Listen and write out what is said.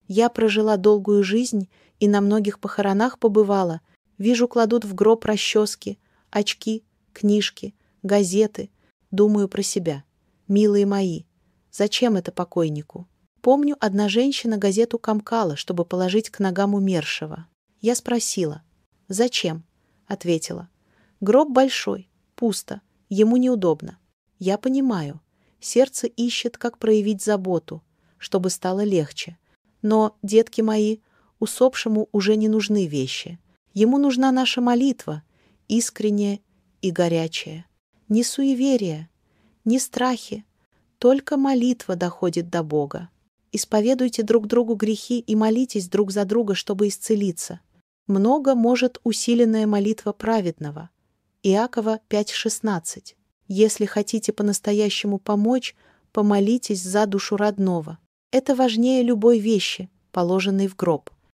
Я прожила долгую жизнь и на многих похоронах побывала. Вижу, кладут в гроб расчески, очки, книжки, газеты. Думаю про себя. Милые мои, зачем это покойнику? Помню, одна женщина газету комкала, чтобы положить к ногам умершего. Я спросила: «Зачем?» Ответила: «Гроб большой, пусто, ему неудобно». Я понимаю, сердце ищет, как проявить заботу, чтобы стало легче. Но, детки мои, усопшему уже не нужны вещи. Ему нужна наша молитва, искренняя и горячая. Не суеверие, не страхи, только молитва доходит до Бога. Исповедуйте друг другу грехи и молитесь друг за друга, чтобы исцелиться. Много может усиленная молитва праведного. Иакова 5:16. Если хотите по-настоящему помочь, помолитесь за душу родного. Это важнее любой вещи, положенной в гроб.